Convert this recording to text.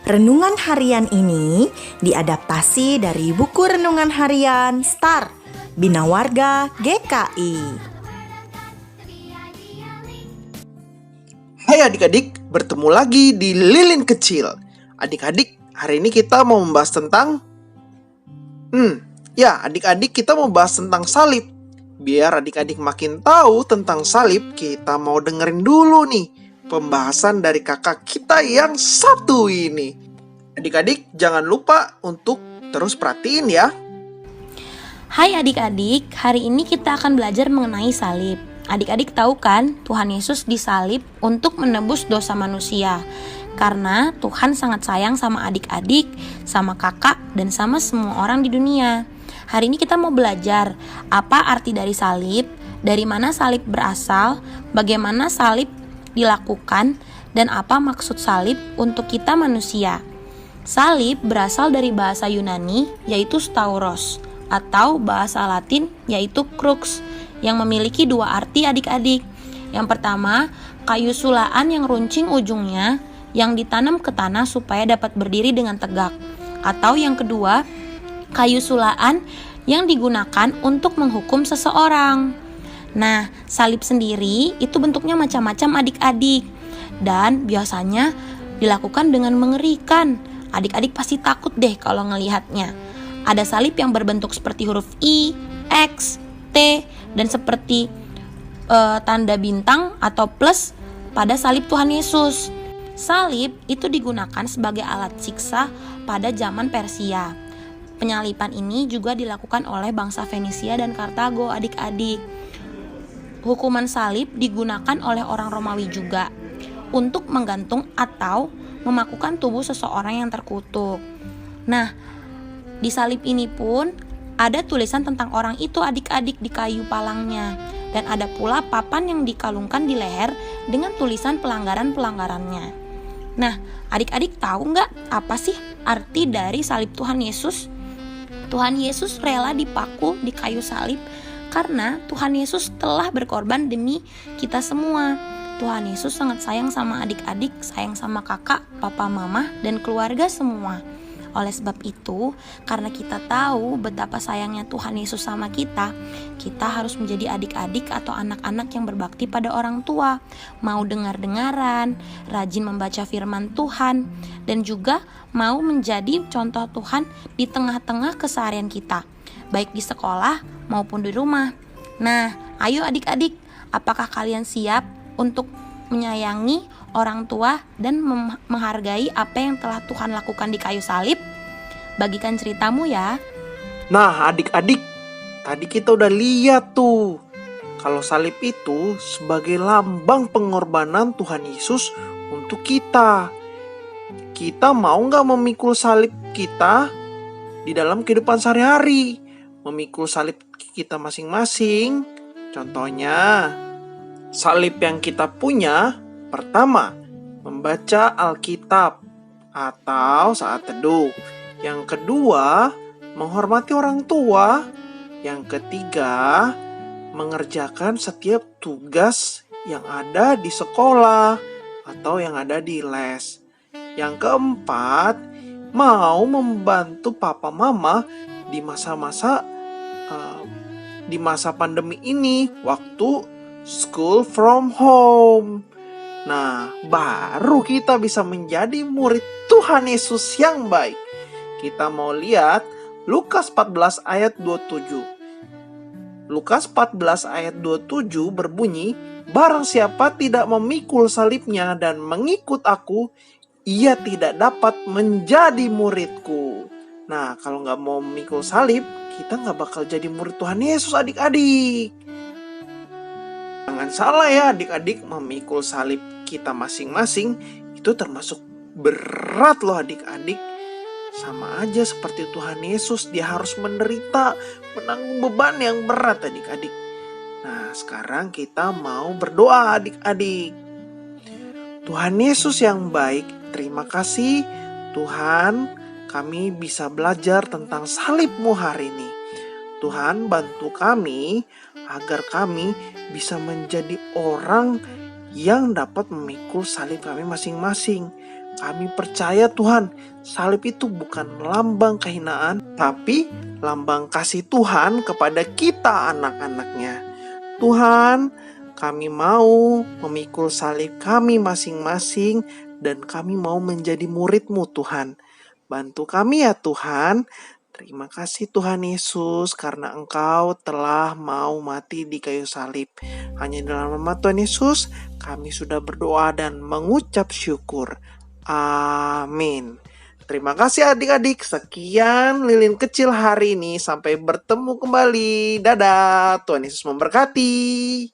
Renungan harian ini diadaptasi dari buku renungan harian Star Bina Warga GKI. Hai adik-adik, bertemu lagi di Lilin Kecil. Adik-adik, hari ini kita mau membahas tentang adik-adik kita mau bahas tentang salib. Biar adik-adik makin tahu tentang salib, kita mau dengerin dulu nih pembahasan dari kakak kita yang satu ini. Adik-adik jangan lupa untuk terus perhatiin ya. Hai adik-adik, hari ini kita akan belajar mengenai salib. Adik-adik tahu kan, Tuhan Yesus disalib untuk menebus dosa manusia. Karena Tuhan sangat sayang sama adik-adik, sama kakak, dan sama semua orang di dunia. Hari ini kita mau belajar apa arti dari salib, dari mana salib berasal, bagaimana salib dilakukan, dan apa maksud salib untuk kita manusia. Salib berasal dari bahasa Yunani yaitu stauros, atau bahasa Latin yaitu crux, yang memiliki dua arti adik-adik. Yang pertama, kayu sulaan yang runcing ujungnya yang ditanam ke tanah supaya dapat berdiri dengan tegak. Atau yang kedua, kayu sulaan yang digunakan untuk menghukum seseorang. Nah, salib sendiri itu bentuknya macam-macam adik-adik, dan biasanya dilakukan dengan mengerikan. Adik-adik pasti takut deh kalau ngelihatnya. Ada salib yang berbentuk seperti huruf I, X, T, dan seperti tanda bintang atau plus pada salib Tuhan Yesus. Salib itu digunakan sebagai alat siksa pada zaman Persia. Penyalipan ini juga dilakukan oleh bangsa Fenisia dan Kartago, adik-adik. Hukuman salib digunakan oleh orang Romawi juga untuk menggantung atau memakukan tubuh seseorang yang terkutuk. Nah, di salib ini pun ada tulisan tentang orang itu adik-adik di kayu palangnya. Dan ada pula papan yang dikalungkan di leher dengan tulisan pelanggaran-pelanggarannya. Nah, adik-adik tahu nggak apa sih arti dari salib Tuhan Yesus? Tuhan Yesus rela dipaku di kayu salib karena Tuhan Yesus telah berkorban demi kita semua. Tuhan Yesus sangat sayang sama adik-adik, sayang sama kakak, papa, mama, dan keluarga semua. Oleh sebab itu, karena kita tahu betapa sayangnya Tuhan Yesus sama kita harus menjadi adik-adik atau anak-anak yang berbakti pada orang tua, mau dengar-dengaran, rajin membaca firman Tuhan, dan juga mau menjadi contoh Tuhan di tengah-tengah keseharian kita, baik di sekolah maupun di rumah. Nah, ayo adik-adik, apakah kalian siap untuk menyayangi orang tua dan menghargai apa yang telah Tuhan lakukan di kayu salib? Bagikan ceritamu ya. Nah adik-adik, tadi kita udah lihat tuh kalau salib itu sebagai lambang pengorbanan Tuhan Yesus untuk kita. Kita mau gak memikul salib kita di dalam kehidupan sehari-hari? Memikul salib kita masing-masing. Contohnya, salib yang kita punya, pertama, membaca Alkitab atau saat teduh. Yang kedua, menghormati orang tua. Yang ketiga, mengerjakan setiap tugas yang ada di sekolah atau yang ada di les. Yang keempat, mau membantu papa mama di masa pandemi ini, waktu school from home. Nah, baru kita bisa menjadi murid Tuhan Yesus yang baik. Kita mau lihat Lukas 14 ayat 27. Lukas 14 ayat 27 berbunyi, "Barang siapa tidak memikul salibnya dan mengikut aku, ia tidak dapat menjadi muridku." Nah, kalau gak mau memikul salib, kita gak bakal jadi murid Tuhan Yesus adik-adik. Jangan salah ya adik-adik, memikul salib kita masing-masing itu termasuk berat loh adik-adik. Sama aja seperti Tuhan Yesus, dia harus menderita, menanggung beban yang berat adik-adik. Nah, sekarang kita mau berdoa adik-adik. Tuhan Yesus yang baik, terima kasih Tuhan, kami bisa belajar tentang salib-Mu hari ini. Tuhan, bantu kami agar kami bisa menjadi orang yang dapat memikul salib kami masing-masing. Kami percaya Tuhan, salib itu bukan lambang kehinaan, tapi lambang kasih Tuhan kepada kita anak-anaknya. Tuhan, kami mau memikul salib kami masing-masing dan kami mau menjadi murid-Mu Tuhan. Bantu kami ya Tuhan. Terima kasih Tuhan Yesus karena Engkau telah mau mati di kayu salib. Hanya dalam nama Tuhan Yesus kami sudah berdoa dan mengucap syukur. Amin. Terima kasih adik-adik. Sekian lilin kecil hari ini. Sampai bertemu kembali. Dadah. Tuhan Yesus memberkati.